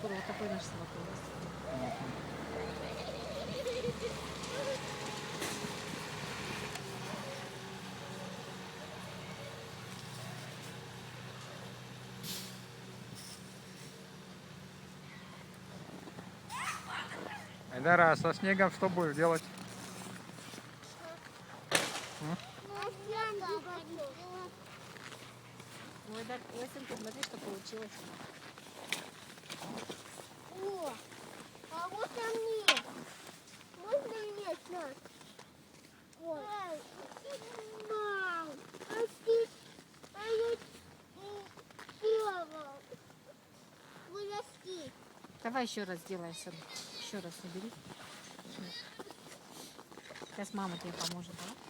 скоро вот такой наш сват у нас. Айдара, а со снегом что будешь делать? Ой, да, Лесенька, смотри, что получилось. О, а вот там нет. Можно нет, Над? Ой. Мам, а ты, а я сделал. Вырасти. Давай еще раз сделай, сын. Еще раз набери. Сейчас мама тебе поможет, да?